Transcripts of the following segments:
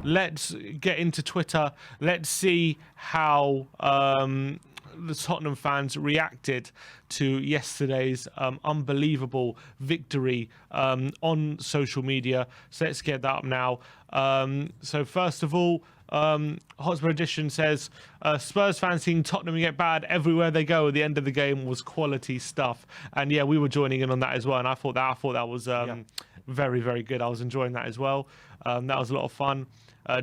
let's get into Twitter. Let's see how the Tottenham fans reacted to yesterday's unbelievable victory on social media. So let's get that up now. So first of all, Hotspur Edition says Spurs fans seeing Tottenham get bad everywhere they go at the end of the game was quality stuff. And yeah, we were joining in on that as well. And I thought that was very, very good. I was enjoying that as well. That was a lot of fun.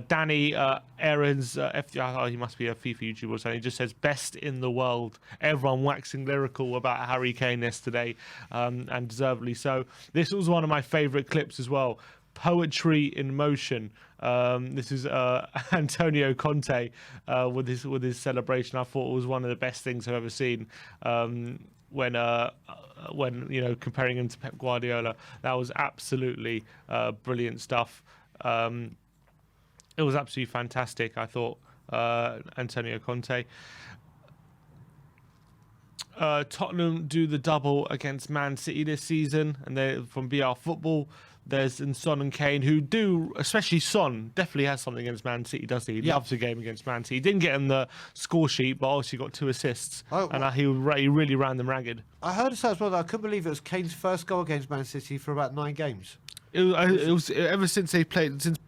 Danny Aaron's he must be a FIFA YouTuber or something. He just says best in the world. Everyone waxing lyrical about Harry Kane yesterday, and deservedly so. This was one of my favourite clips as well. Poetry in motion. This is Antonio Conte with his celebration. I thought it was one of the best things I've ever seen. When comparing him to Pep Guardiola, that was absolutely brilliant stuff. It was absolutely fantastic, I thought, Antonio Conte. Tottenham do the double against Man City this season, and they're from BR Football. There's Son and Kane, who do, especially Son, definitely has something against Man City, doesn't he? He loves a game against Man City. He didn't get in the score sheet, but obviously got 2 assists, and he really ran them ragged. I heard it as well that I couldn't believe it was Kane's first goal against Man City for about 9 games. It was ever since they played, since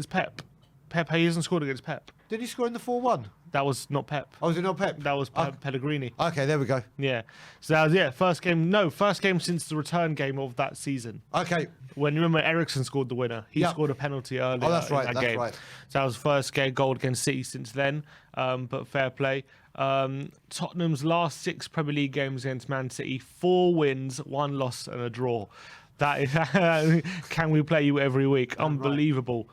Pep. Pep, he hasn't scored against Pep. Did he score in the 4-1? That was not Pep. Oh, was it not Pep? That was Pellegrini. Okay, there we go. Yeah. So that was, first game since the return game of that season. Okay. When, remember, Ericsson scored the winner. He scored a penalty earlier. Oh, that's right, in that game. right. So that was first goal against City since then, but fair play. Tottenham's last 6 Premier League games against Man City, 4 wins, 1 loss and a draw. That is, can we play you every week? Unbelievable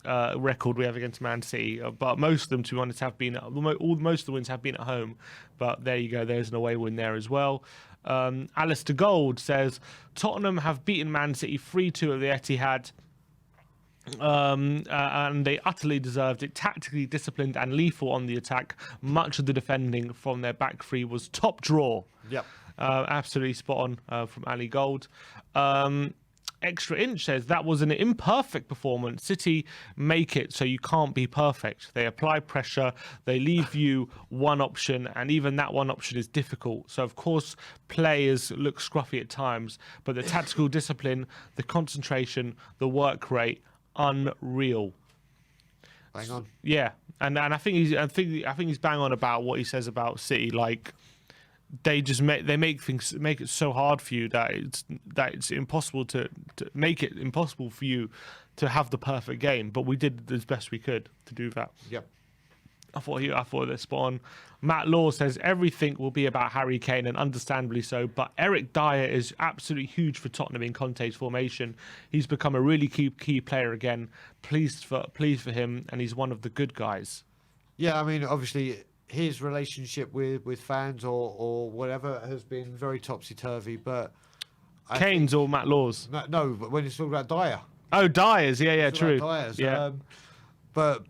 record we have against Man City. But most of them, to be honest, have been most of the wins have been at home. But there you go. There's an away win there as well. Alistair Gold says Tottenham have beaten Man City 3-2 at the Etihad. And they utterly deserved it. Tactically disciplined and lethal on the attack. Much of the defending from their back three was top draw. Yep. Absolutely spot on from Ali Gold. Extra Inch says that was an imperfect performance. City make it so you can't be perfect. They apply pressure, they leave you one option, and even that one option is difficult. So of course players look scruffy at times, but the tactical discipline, the concentration, the work rate, unreal. Bang on. Yeah, and I think he's bang on about what he says about City. Like, they just make it so hard for you that it's impossible to make it impossible for you to have the perfect game. But we did as best we could to do that. Yep. I thought they're spot on. Matt Law says everything will be about Harry Kane, and understandably so. But Eric Dyer is absolutely huge for Tottenham in Conte's formation. He's become a really key player again. Pleased for him, and he's one of the good guys. Yeah, I mean, obviously his relationship with fans or whatever has been very topsy-turvy, but Kane's or Matt Law's? No, but when it's talking about Dyer. Oh, Dyer's, yeah, true. Dyer's, yeah. But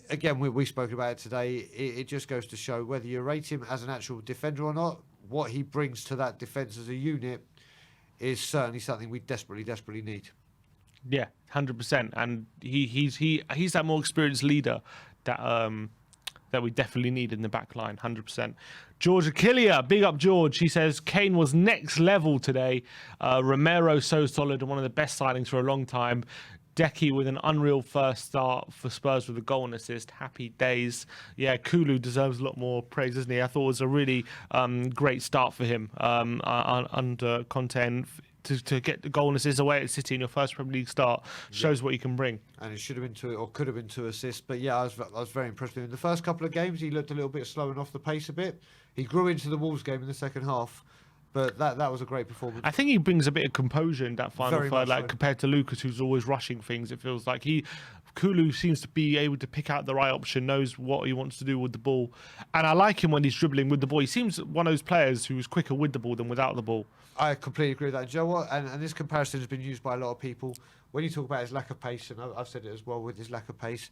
again, we spoke about it today. It just goes to show whether you rate him as an actual defender or not, what he brings to that defence as a unit is certainly something we desperately need. Yeah, 100%. And he's that more experienced leader that we definitely need in the back line, 100%. George Achillia, big up George. He says Kane was next level today. Romero so solid and one of the best signings for a long time. Decky with an unreal first start for Spurs with a goal and assist. Happy days. Yeah, Kulu deserves a lot more praise, doesn't he? I thought it was a really great start for him under Conte. To get the goal and assist away at City in your first Premier League start shows what you can bring. And it should have been 2 or could have been 2 assists. But yeah, I was very impressed with him. The first couple of games, he looked a little bit slow and off the pace a bit. He grew into the Wolves game in the second half. But that was a great performance. I think he brings a bit of composure in that final third, like compared to Lucas, who's always rushing things. It feels like Kulu seems to be able to pick out the right option, knows what he wants to do with the ball. And I like him when he's dribbling with the ball. He seems one of those players who's quicker with the ball than without the ball. I completely agree with that. Do you know what? And this comparison has been used by a lot of people. When you talk about his lack of pace, and I've said it as well with his lack of pace,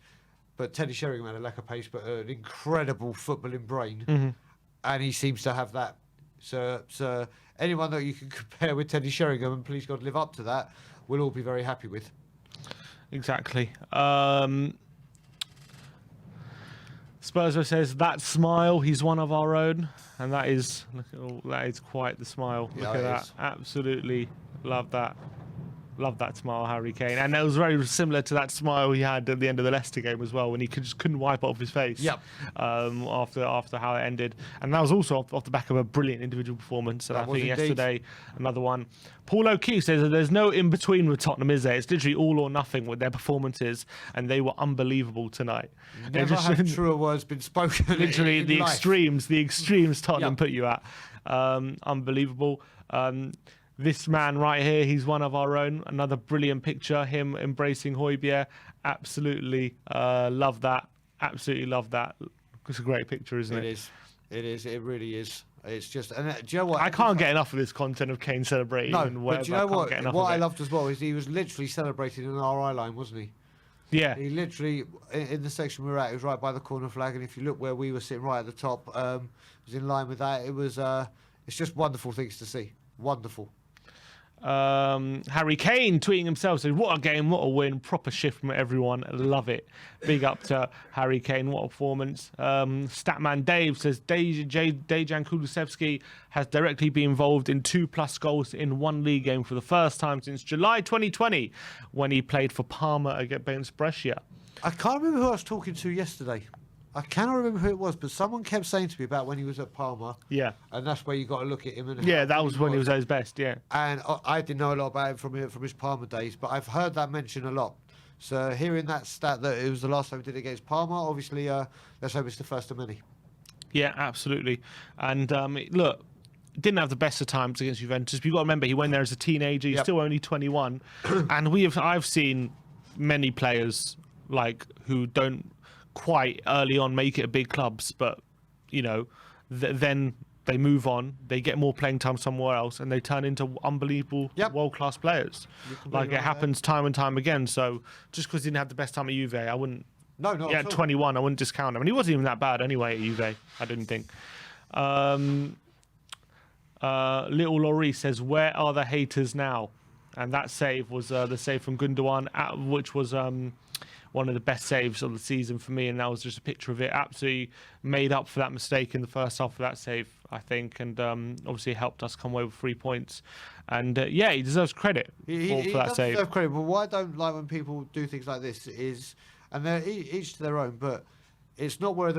but Teddy Sheringham had a lack of pace, but an incredible footballing brain. Mm-hmm. And he seems to have that. So anyone that you can compare with Teddy Sheringham, and please God live up to that, we'll all be very happy with. exactly. Spurs says that smile, he's one of our own, and that is that is quite the smile. Yeah, Look at it that, is. absolutely love that. Love that smile, Harry Kane, and it was very similar to that smile he had at the end of the Leicester game as well, when he just couldn't wipe it off his face. Yep. After how it ended, and that was also off the back of a brilliant individual performance. And That I was think indeed. yesterday, another one. Paul O'Keefe says that there's no in between with Tottenham, is there? It's literally all or nothing with their performances, and they were unbelievable tonight. They Never just have truer words been spoken. literally in the life. extremes Tottenham Yep. put you at. Unbelievable. This man right here, he's one of our own. Another brilliant picture, him embracing Højbjerg. Absolutely love that. Absolutely love that. It's a great picture, isn't it? It is. It is. It really is. It's just. And do you know what? I can't get enough of this content of Kane celebrating No, and whatever. but do you know I can't what? get enough What of I it. loved as well is he was literally celebrating in our eye line, wasn't he? Yeah. He literally, in the section we were at, he was right by the corner flag, and if you look where we were sitting right at the top, it was in line with that. It was. It's just wonderful things to see. Wonderful. Harry Kane tweeting himself says, "What a game, what a win, proper shift from everyone, love it." Big up to Harry Kane, what a performance. Statman Dave says Dejan Kulusevski has directly been involved in 2+ goals in one league game for the first time since July 2020 when he played for Parma against Brescia. I can't remember who I was talking to yesterday. I cannot remember who it was, but someone kept saying to me about when he was at Parma, Yeah, and that's where you got to look at him. And yeah, how that good was when he was at his best. Yeah. And I didn't know a lot about him from his Parma days, but I've heard that mentioned a lot. So hearing that stat that it was the last time he did it against Parma, obviously, let's hope it's the first of many. Yeah, absolutely. And look, didn't have the best of times against Juventus. But you've got to remember, he went there as a teenager. He's Yep. still only 21, and I've seen many players like who don't quite early on make it at big clubs, but then they move on, they get more playing time somewhere else, and they turn into unbelievable Yep. world-class players. Like it happens time and time again. So just because he didn't have the best time at Juve, I wouldn't. No, not Yeah, at all. 21, I wouldn't discount him, and he wasn't even that bad anyway at Juve. I didn't think. Little Laurie says, "Where are the haters now?" And that save was the save from Gundogan, which was one of the best saves of the season for me, and that was just a picture of it. Absolutely made up for that mistake in the first half of that save, I think, and obviously helped us come away with 3 points. And yeah, he deserves credit for that does save. deserve credit, but what I don't like when people do things like this is, and they're each to their own, but it's not where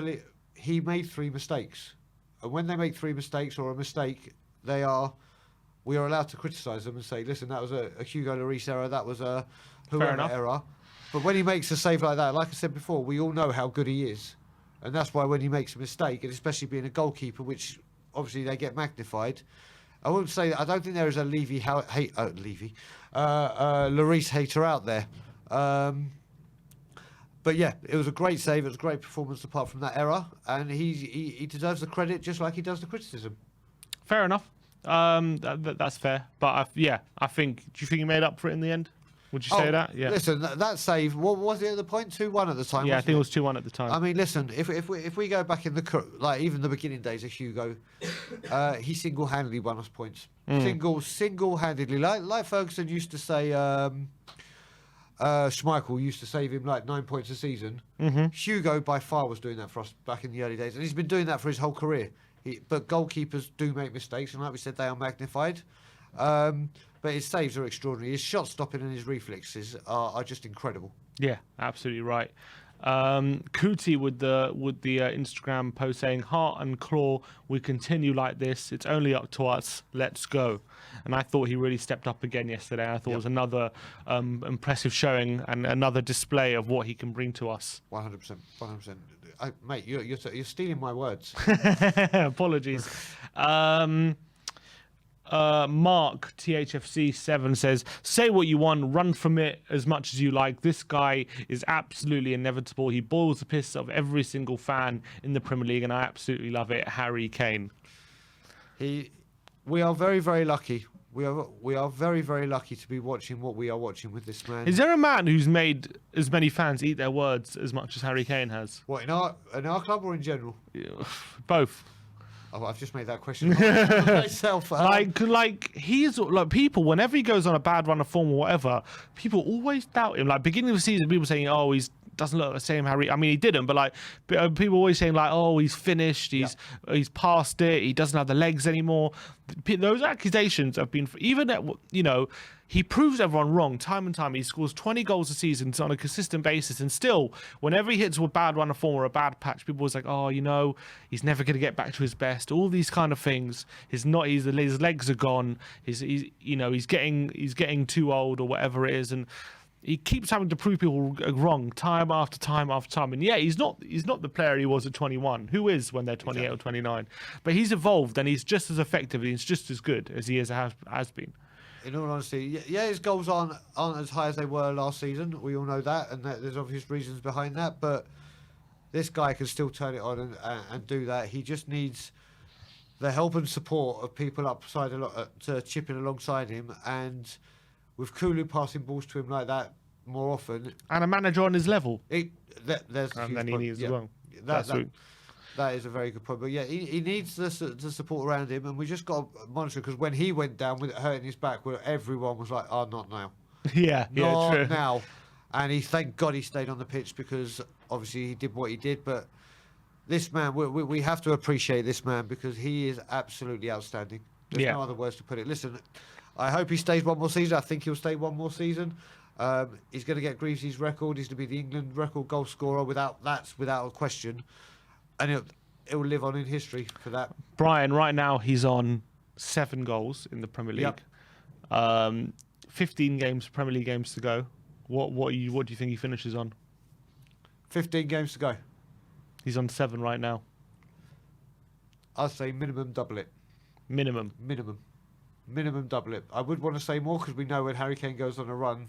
he made 3 mistakes, and when they make 3 mistakes or a mistake, we are allowed to criticise them and say, listen, that was a Hugo Lloris error, that was a whoever enough. error. But when he makes a save like that, like I said before, we all know how good he is, and that's why when he makes a mistake, and especially being a goalkeeper, which obviously they get magnified. I wouldn't say that. I don't think there is a Lloris hater out there. But yeah, it was a great save. It was a great performance apart from that error, and he deserves the credit just like he does the criticism. Fair enough. That's fair. But I think. Do you think he made up for it in the end? Would you say that? Yeah. Listen, that save. What was it at the point? 2-1 at the time. Yeah, I wasn't think it was 2-1 at the time. I mean, listen. If we go back in even the beginning days of Hugo, he single-handedly won us points. Single-handedly, like Ferguson used to say. Schmeichel used to save him like 9 points a season. Hugo by far was doing that for us back in the early days, and he's been doing that for his whole career. But goalkeepers do make mistakes, and like we said, they are magnified. But his saves are extraordinary. His shot stopping and his reflexes are just incredible. Yeah, absolutely right. Kuti with the Instagram post saying, "Heart and claw, we continue like this. It's only up to us. Let's go." And I thought he really stepped up again yesterday. I thought it was another impressive showing and another display of what he can bring to us. 100%. 100%. Mate, you're stealing my words. Apologies. Mark THFC7 says, "Say what you want, run from it as much as you like. This guy is absolutely inevitable. He boils the piss of every single fan in the Premier League, and I absolutely love it." Harry Kane. We are very, very lucky. We are very, very lucky to be watching what we are watching with this man. Is there a man who's made as many fans eat their words as much as Harry Kane has? What, in our club or in general? Both. Oh, I've just made that question myself. Like he's like people. Whenever he goes on a bad run of form or whatever, people always doubt him. Like beginning of the season, people saying, "Oh, he's doesn't look the same." Harry, I mean, he didn't, but like people always saying like, "Oh, he's finished. He's past it. He doesn't have the legs anymore." Those accusations have been even at he proves everyone wrong time and time. He scores 20 goals a season on a consistent basis, and still, whenever he hits a bad run of form or a bad patch, people always like, "Oh, he's never going to get back to his best." All these kind of things. His legs are gone. He's getting too old or whatever it is, and he keeps having to prove people wrong time after time after time. And yeah, he's not the player he was at 21. Who is when they're 28 or 29? But he's evolved, and he's just as effective and he's just as good as he has been. In all honesty, yeah, his goals aren't as high as they were last season. We all know that, and there's obvious reasons behind that. But this guy can still turn it on and do that. He just needs the help and support of people upside to chip in alongside him. And with Kulu passing balls to him like that more often, and a manager on his level, there's and then he needs as well. That is a very good point. But yeah, he needs the support around him, and we just got to monitor, because when he went down with it hurting his back, where everyone was like, "Oh, not now." Not true. Now. And thank God he stayed on the pitch, because obviously he did what he did. But this man, we have to appreciate this man, because he is absolutely outstanding. There's no other words to put it. Listen, I hope he stays one more season. I think he'll stay one more season. He's going to get Greavy's record. He's going to be the England record goal scorer without a question. And it will live on in history for that. Brian, right now he's on 7 goals in the Premier League. 15 Premier League games to go. What do you think he finishes on? 15 games to go. He's on 7 right now. I'd say minimum double it. Minimum Double it. I would want to say more, because we know when Harry Kane goes on a run,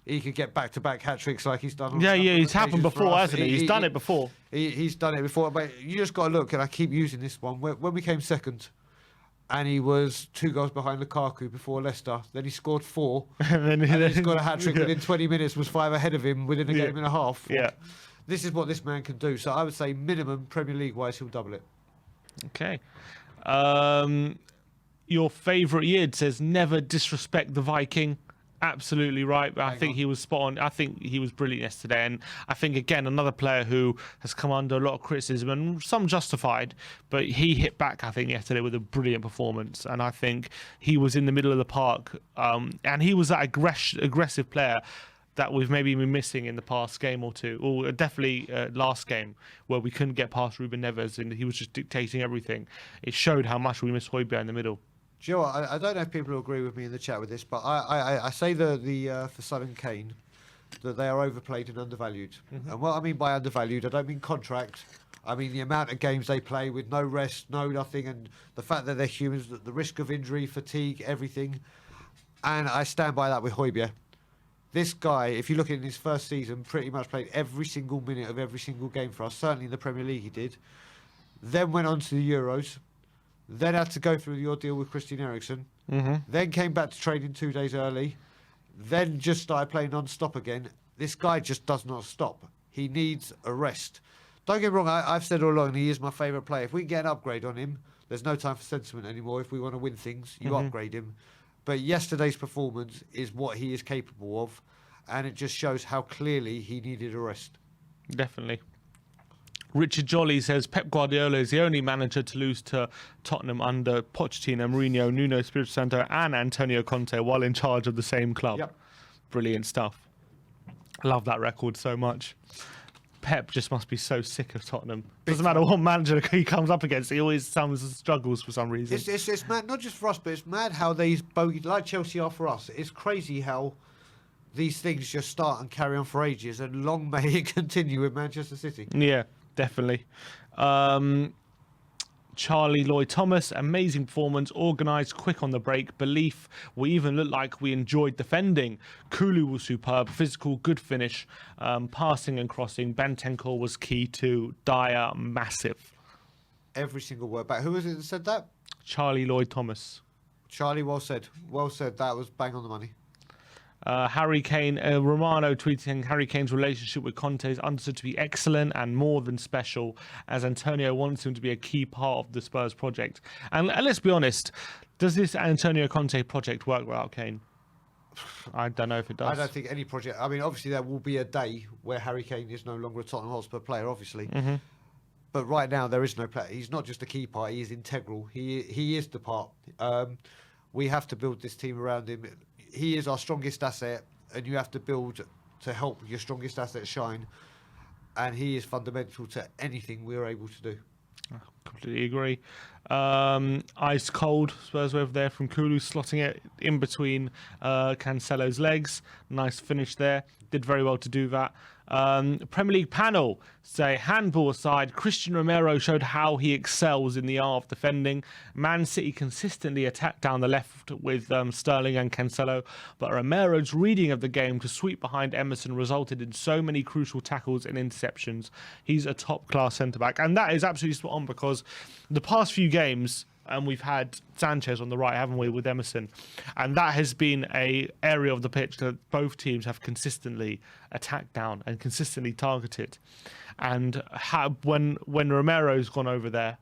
he could get back-to-back hat-tricks like he's done. He's happened before, hasn't he? He's done it before. He's done it before. But you just got to look, and I keep using this one. When we came second, and he was 2 goals behind Lukaku before Leicester, then he scored 4, and then he got a hat-trick within 20 minutes, was 5 ahead of him within a game and a half. Yeah. This is what this man can do. So I would say minimum Premier League-wise, he'll double it. Okay. Your favourite Yid says, never disrespect the Viking. Absolutely right. But I think he was spot on. I think he was brilliant yesterday. And I think, again, another player who has come under a lot of criticism, and some justified, but he hit back, I think, yesterday with a brilliant performance. And I think he was in the middle of the park. And he was that aggressive player that we've maybe been missing in the past game or two, or definitely last game, where we couldn't get past Ruben Neves and he was just dictating everything. It showed how much we miss Højbjerg in the middle. Do you know what? I don't know if people will agree with me in the chat with this, but I say for Son and Kane that they are overplayed and undervalued. Mm-hmm. And what I mean by undervalued, I don't mean contract. I mean the amount of games they play with no rest, no nothing, and the fact that they're humans, the risk of injury, fatigue, everything. And I stand by that with Højbjerg. This guy, if you look at his first season, pretty much played every single minute of every single game for us. Certainly in the Premier League he did. Then went on to the Euros. Then had to go through the ordeal with Christian Eriksen. Mm-hmm. Then came back to training 2 days early. Then just started playing non-stop again. This guy just does not stop. He needs a rest. Don't get me wrong, I've said all along, he is my favourite player. If we can get an upgrade on him, there's no time for sentiment anymore. If we want to win things, you upgrade him. But yesterday's performance is what he is capable of, and it just shows how clearly he needed a rest. Definitely. Richard Jolly says Pep Guardiola is the only manager to lose to Tottenham under Pochettino, Mourinho, Nuno Espirito Santo and Antonio Conte while in charge of the same club. Yep. Brilliant stuff. I love that record so much. Pep just must be so sick of Tottenham. Doesn't matter what manager he comes up against, he always struggles for some reason. It's mad, not just for us, but it's mad how these bogeys, like Chelsea are for us. It's crazy how these things just start and carry on for ages, and long may it continue with Manchester City. Yeah. Definitely. Charlie Lloyd-Thomas, amazing performance, organised, quick on the break, belief. We even looked like we enjoyed defending. Kulu was superb, physical, good finish, passing and crossing. Bentancur was key too. Dyer, massive. Every single word back. Who was it that said that? Charlie Lloyd-Thomas. Charlie, well said. Well said. That was bang on the money. Harry Kane, Romano tweeting Harry Kane's relationship with Conte is understood to be excellent and more than special, as Antonio wants him to be a key part of the Spurs project. And let's be honest, does this Antonio Conte project work without Kane? I don't know if it does. I don't think any project. I mean, obviously there will be a day where Harry Kane is no longer a Tottenham Hotspur player, obviously. But right now there is no player. He's not just a key part. He is integral. He is the part. We have to build this team around him. He is our strongest asset, and you have to build to help your strongest asset shine. And he is fundamental to anything we're able to do. I completely agree. Ice cold Spurs over there from Kulu, slotting it in between Cancelo's legs. Nice finish there. Did very well to do that. Premier League panel say, handball aside, Christian Romero showed how he excels in the art of defending. Man City consistently attacked down the left with Sterling and Cancelo, but Romero's reading of the game to sweep behind Emerson resulted in so many crucial tackles and interceptions. He's a top-class centre-back, and that is absolutely spot on, because the past few games, and we've had Sanchez on the right, haven't we, with Emerson? And that has been a area of the pitch that both teams have consistently attacked down and consistently targeted. And when Romero's gone over there,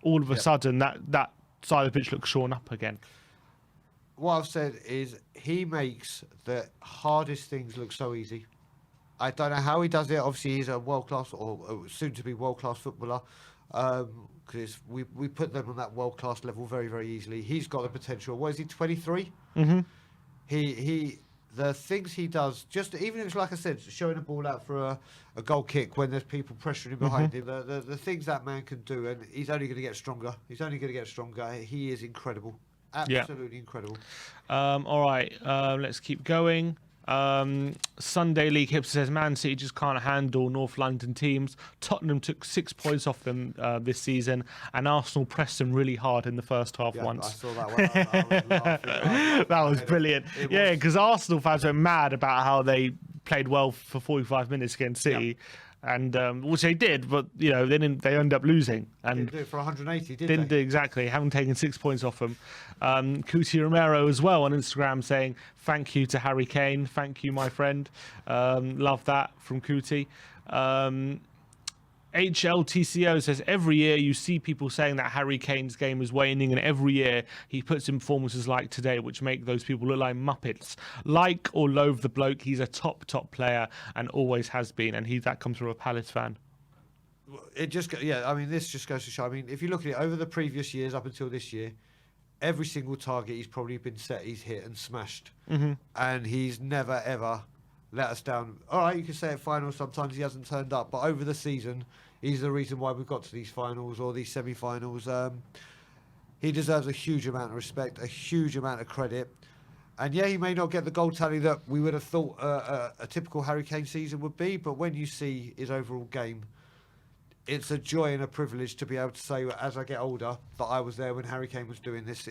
all of a sudden that side of the pitch looks shorn up again. What I've said is he makes the hardest things look so easy. I don't know how he does it. Obviously, he's a world-class or soon-to-be world-class footballer. Because we put them on that world-class level very, very easily. He's got the potential. What is he, 23? The things he does, just even if it's, like I said, showing a ball out for a goal kick when there's people pressuring him behind him, the things that man can do, and he's only going to get stronger. He's only going to get stronger. He is incredible. Absolutely incredible. All right, let's keep going. Sunday League Hipster says Man City just can't handle North London teams. Tottenham took 6 points off them this season, and Arsenal pressed them really hard in the first half once. I saw that one. I was laughing. That was brilliant. Yeah, because Arsenal fans were mad about how they played well for 45 minutes against City. And which they did, but they ended up losing. And didn't do it for 180, didn't do exactly, having taken 6 points off them. Cuti Romero as well on Instagram saying, thank you to Harry Kane, thank you my friend. Love that from Cuti. HLTCO says, every year you see people saying that Harry Kane's game is waning, and every year he puts in performances like today which make those people look like muppets. Like or loathe the bloke, he's a top player and always has been, and that comes from a Palace fan. This just goes to show. I mean, if you look at it over the previous years up until this year, every single target he's probably been set, he's hit and smashed, and he's never ever let us down. All right, you can say at finals sometimes he hasn't turned up, but over the season, he's the reason why we've got to these finals or these semi-finals. He deserves a huge amount of respect, a huge amount of credit. And yeah, he may not get the goal tally that we would have thought a typical Harry Kane season would be, but when you see his overall game, it's a joy and a privilege to be able to say, as I get older, that I was there when Harry Kane was doing this.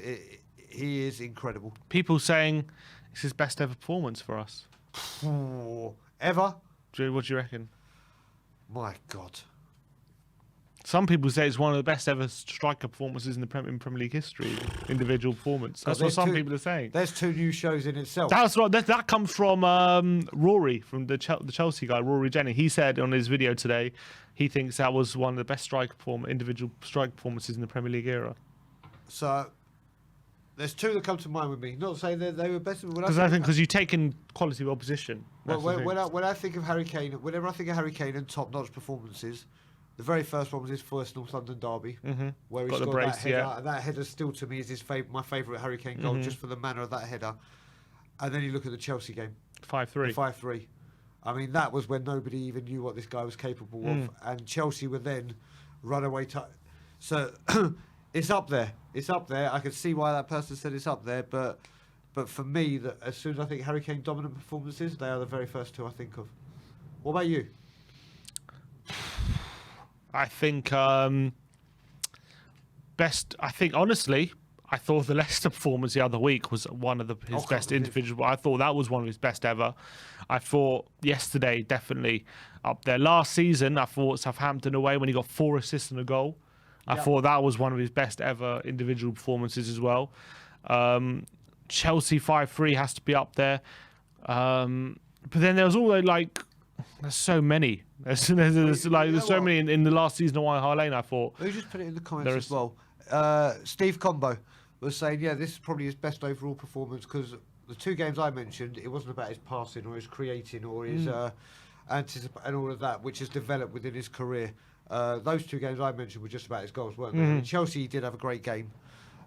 He is incredible. People saying it's his best ever performance for us. Ever? What do you reckon? My God. Some people say it's one of the best ever striker performances in Premier League history. Individual performance. That's what some people are saying. There's 2 new shows in itself. That's right. That comes from Rory, from the Chelsea guy, Rory Jenny. He said on his video today, he thinks that was one of the best individual strike performances in the Premier League era. So there's 2 that come to mind with me. Not saying that they were better, but because you've taken quality of opposition. Well, when I think of Harry Kane, whenever I think of Harry Kane and top-notch performances, the very first one was his first North London derby, where he scored that header. And that header still to me is my favourite Harry Kane goal, just for the manner of that header. And then you look at the Chelsea game, 5-3. 5-3. I mean, that was when nobody even knew what this guy was capable of, and Chelsea would then run away. So. It's up there. It's up there. I can see why that person said it's up there, but for me, as soon as I think Harry Kane dominant performances, they are the very first 2 I think of. What about you? I think best. I think honestly, I thought the Leicester performance the other week was one of his best individual. I thought that was one of his best ever. I thought yesterday definitely up there. Last season, I thought Southampton away when he got 4 assists and a goal. I thought that was one of his best ever individual performances as well. Chelsea 5-3 has to be up there. But then there's all like, there's so many. There's so many in the last season of White Hart Lane. I thought. Who just put it in the comments as well? Steve Combo was saying, yeah, this is probably his best overall performance because the 2 games I mentioned, it wasn't about his passing or his creating or his and all of that, which has developed within his career. Those 2 games I mentioned were just about his goals, weren't they? In Chelsea, he did have a great game.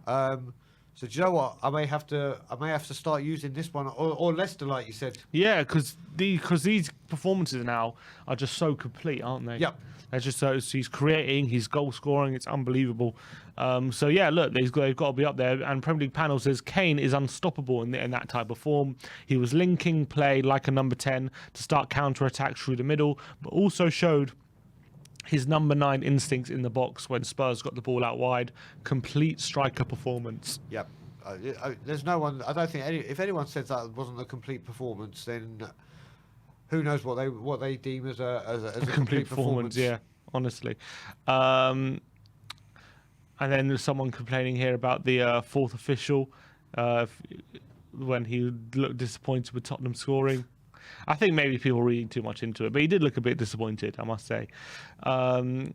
So do you know what? I may have to start using this one or Leicester, like you said. Yeah, because these performances now are just so complete, aren't they? Yep. They're just so he's creating, he's goal scoring, it's unbelievable. So yeah, look, they've got to be up there. And Premier League panel says Kane is unstoppable in that type of form. He was linking play like a number 10 to start counter attacks through the middle, but also showed his number 9 instincts in the box when Spurs got the ball out wide. Complete striker performance. Yep. There's no one. I don't think if anyone says that wasn't a complete performance, then who knows what they deem as a complete performance. Yeah, honestly. And then there's someone complaining here about the 4th official when he looked disappointed with Tottenham scoring. I think maybe people are reading too much into it, but he did look a bit disappointed, I must say. Can't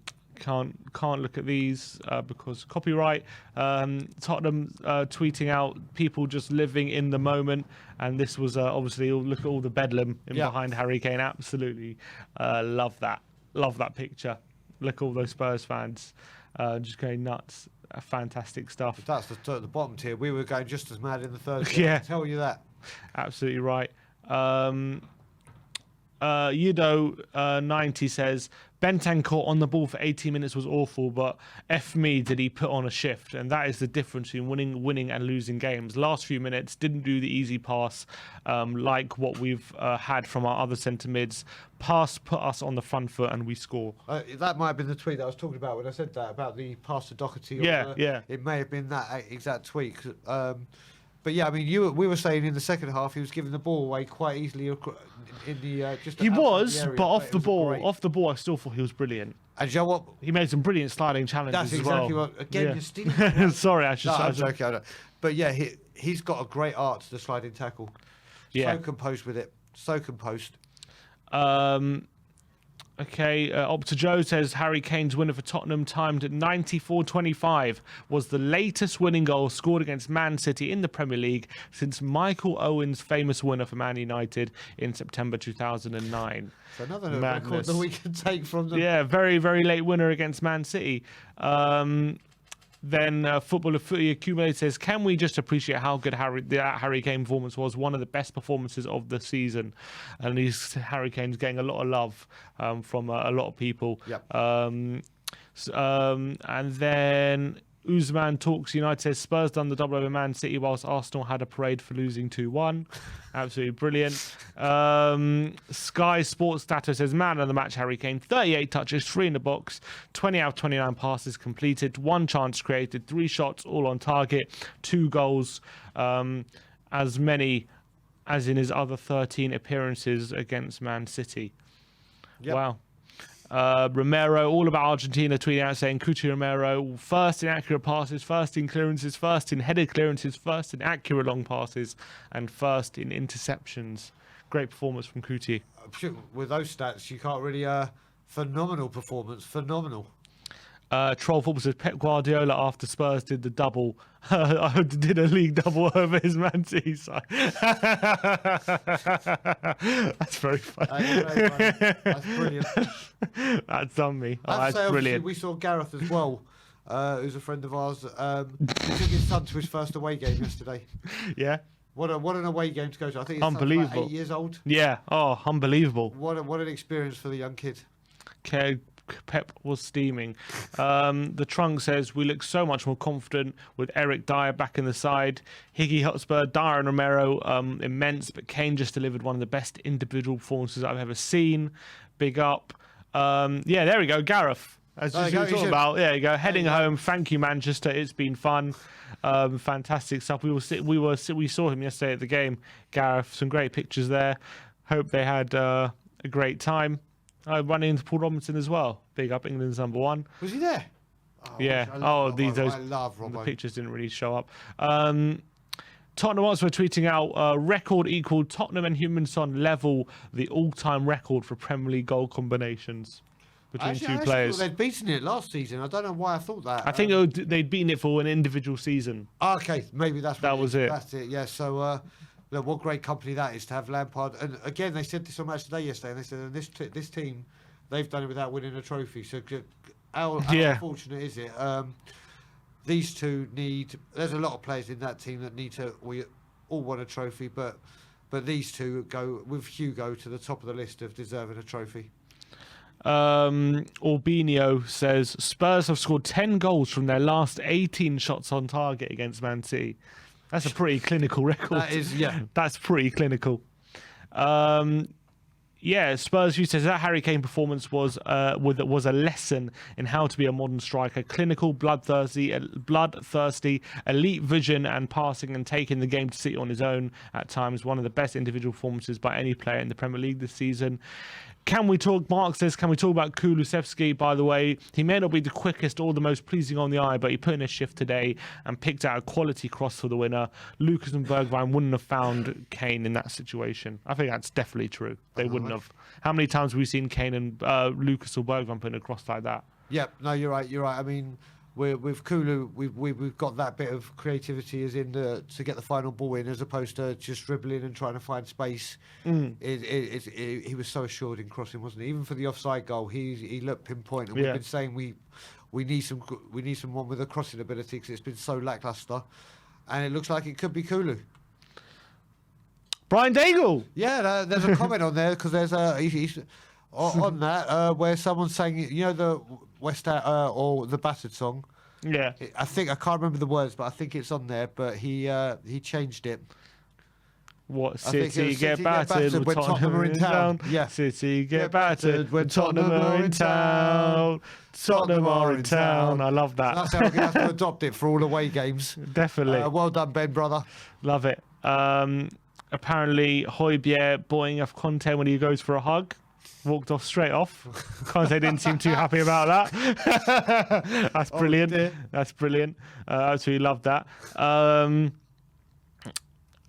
look at these because copyright. Tottenham tweeting out people just living in the moment, and this was obviously look at all the bedlam behind Harry Kane. Absolutely love that picture. Look at all those Spurs fans just going nuts. Fantastic stuff. If that's the bottom tier, we were going just as mad in the third. Yeah, I can tell you that. Absolutely right. Yudo 90 says Bentancur on the ball for 80 minutes was awful, but F me did he put on a shift, and that is the difference between winning and losing games. Last few minutes didn't do the easy pass like what we've had from our other centre mids. Pass put us on the front foot and we score. That might have been the tweet that I was talking about when I said that about the pass to Doherty. Yeah. It may have been that exact tweet. But yeah, I mean, we were saying in the second half he was giving the ball away quite easily in the just. He was, the area, but off the ball, I still thought he was brilliant. And you know what? He made some brilliant sliding challenges. That's as exactly well. what. Again, you're stealing. Sorry, I'm joking. But yeah, he's got a great art to the sliding tackle. Yeah. So composed with it. So composed. Okay, Opta Joe says Harry Kane's winner for Tottenham, timed at 94-25, was the latest winning goal scored against Man City in the Premier League since Michael Owen's famous winner for Man United in September 2009. So another record that we can take from them. Yeah, very, very late winner against Man City. Then Footballer Footy Accumulator says, can we just appreciate how good Harry Kane performance was? One of the best performances of the season. And Harry Kane's getting a lot of love from a lot of people. Yep. And then Usman Talks United says, Spurs done the double over Man City whilst Arsenal had a parade for losing 2-1. Absolutely brilliant. Sky Sports Data says, man of the match, Harry Kane, 38 touches, 3 in the box, 20 out of 29 passes completed, 1 chance created, 3 shots, all on target, 2 goals, as many as in his other 13 appearances against Man City. Yep. Wow. Romero, all about Argentina, tweeting out saying, Cuti Romero, first in accurate passes, first in clearances, first in headed clearances, first in accurate long passes, and first in interceptions. Great performance from Cuti. With those stats, you can't really... phenomenal performance, phenomenal. Troll Football says Pep Guardiola after Spurs did the double, did a league double over his Man City side. That's very funny. That's brilliant. That's done me. That's brilliant. We saw Gareth as well, who's a friend of ours. He took his son to his first away game yesterday. Yeah. What an away game to go to. I think his son's unbelievable. about 8 years old. Yeah. Oh, unbelievable. What an experience for the young kid. Okay. Pep was steaming. The trunk says we look so much more confident with Eric Dyer back in the side. Higgy Hotspur, Dyer and Romero, immense, but Kane just delivered one of the best individual performances I've ever seen. Big up. Yeah, there we go, Gareth. As you were talking about, there you go. Heading home. Thank you, Manchester. It's been fun. Fantastic stuff. We saw him yesterday at the game. Gareth, some great pictures there. Hope they had a great time. I ran into Paul Robinson as well. Big up, England's number 1. Was he there? Yeah. I love those Robbo. the pictures didn't really show up. Tottenham Hotspur tweeting out record equal Tottenham and Huminson level the all-time record for Premier League goal combinations between two players. They'd beaten it last season. I don't know why I thought that. I think they'd beaten it for an individual season. Okay, maybe that was it. That's it. Yeah. So, what great company that is to have Lampard. And again, they said this on Match Today yesterday, and they said this team, they've done it without winning a trophy. So, how unfortunate is it? These two need. There's a lot of players in that team that need to. We all want a trophy, but these two go with Hugo to the top of the list of deserving a trophy. Albinio says Spurs have scored 10 goals from their last 18 shots on target against Man City. That's a pretty clinical record. That is, yeah. That's pretty clinical. Spurs View says that Harry Kane performance was a lesson in how to be a modern striker. Clinical, bloodthirsty, elite vision and passing and taking the game to City on his own at times. One of the best individual performances by any player in the Premier League this season. Mark says, can we talk about Kulusevski? By the way, he may not be the quickest or the most pleasing on the eye, but he put in a shift today and picked out a quality cross for the winner. Lucas and Bergwijn wouldn't have found Kane in that situation. I think that's definitely true. They wouldn't have. How many times have we seen Kane and Lucas or Bergwijn putting a cross like that? Yep, no, you're right. I mean, with Kulu, we've got that bit of creativity as in to get the final ball in, as opposed to just dribbling and trying to find space. He was so assured in crossing, wasn't he? Even for the offside goal, he looked pinpoint. And we've been saying we need someone with a crossing ability because it's been so lackluster, and it looks like it could be Kulu. Brian Daigle. Yeah, there's a comment on there because there's he's on that where someone's saying, you know, the West or the Battered song. Yeah, I can't remember the words, but I think it's on there. But he changed it. What, City get battered when Tottenham are in town? Yeah, City get battered when Tottenham are in town. Tottenham are in town. I love that. That's how we're going to have to adopt it for all away games. Definitely. Well done, Ben, brother. Love it. Apparently, Højbjerg boying off Conte when he goes for a hug. Walked off straight off. Conte didn't seem too happy about that. That's brilliant. That's brilliant. I absolutely love that.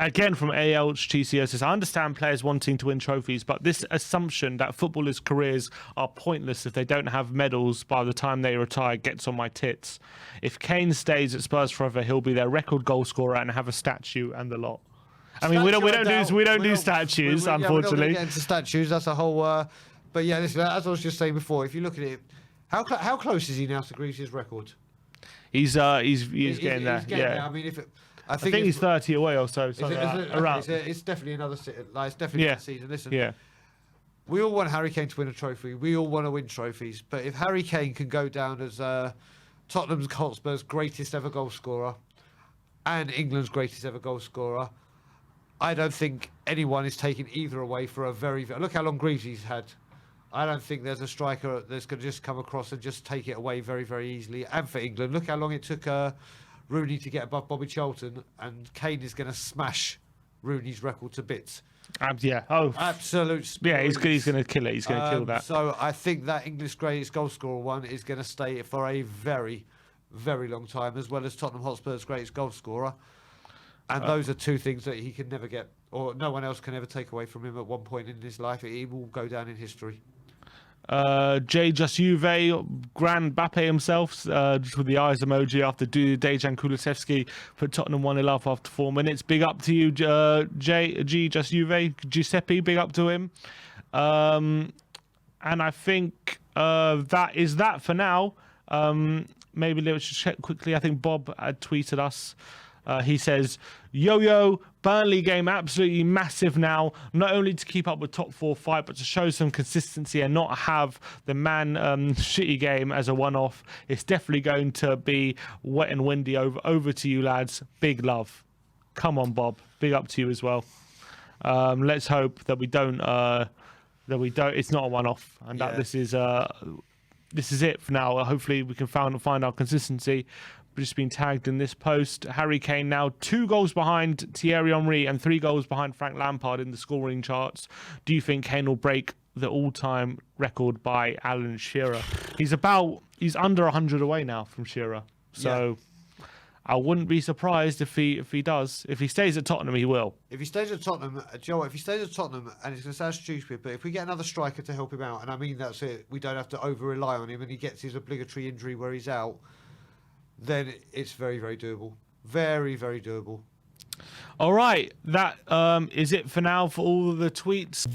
Again, from ALHTCO says, I understand players wanting to win trophies, but this assumption that footballers' careers are pointless if they don't have medals by the time they retire gets on my tits. If Kane stays at Spurs forever, he'll be their record goal scorer and have a statue and the lot. I mean, we don't do statues, unfortunately. We don't get into statues. That's a whole. But yeah, listen, as I was just saying before, if you look at it, how close is he now to Greece's record? He's getting there. Yeah. I mean, I think he's 30 away or so. Around. It's definitely another. It's definitely another season. Listen. Yeah. We all want Harry Kane to win a trophy. We all want to win trophies. But if Harry Kane can go down as Tottenham's Hotspur's greatest ever goal scorer and England's greatest ever goal scorer, I don't think anyone is taking either away for a very... Look how long Greavy's had. I don't think there's a striker that's going to just come across and just take it away very, very easily. And for England, look how long it took Rooney to get above Bobby Charlton, and Kane is going to smash Rooney's record to bits. Yeah. Oh, absolute. Yeah, he's going to kill it. He's going to kill that. So I think that English greatest goal scorer one is going to stay for a very, very long time, as well as Tottenham Hotspur's greatest goal scorer. And those are two things that he can never get, or no one else can ever take away from him at one point in his life. He will go down in history. Jay Just Juve, Grand Bappe himself, just with the eyes emoji after Dejan Kulusevski put Tottenham 1-0 up after 4 minutes. Big up to you, G Just Juve, Giuseppe, big up to him. And I think that is that for now. Maybe let's just check quickly. I think Bob had tweeted us. He says, yo, Burnley game absolutely massive now, not only to keep up with top 4 fight, but to show some consistency and not have the shitty game as a one-off. It's definitely going to be wet and windy. Over to you, lads. Big love. Come on, Bob. Big up to you as well. Let's hope that we don't, it's not a one-off, and that this is it for now. Hopefully we can find our consistency. Just been tagged in this post. Harry Kane now 2 goals behind Thierry Henry and 3 goals behind Frank Lampard in the scoring charts. Do you think Kane will break the all-time record by Alan Shearer? He's under 100 away now from Shearer. So I wouldn't be surprised if he does. If he stays at Tottenham, he will. If he stays at Tottenham, do you know what? If he stays at Tottenham, and it's going to sound stupid, but if we get another striker to help him out, and I mean that's it, we don't have to over-rely on him, and he gets his obligatory injury where he's out, then it's very, very doable. Very, very doable. All right, that is it for now for all of the tweets.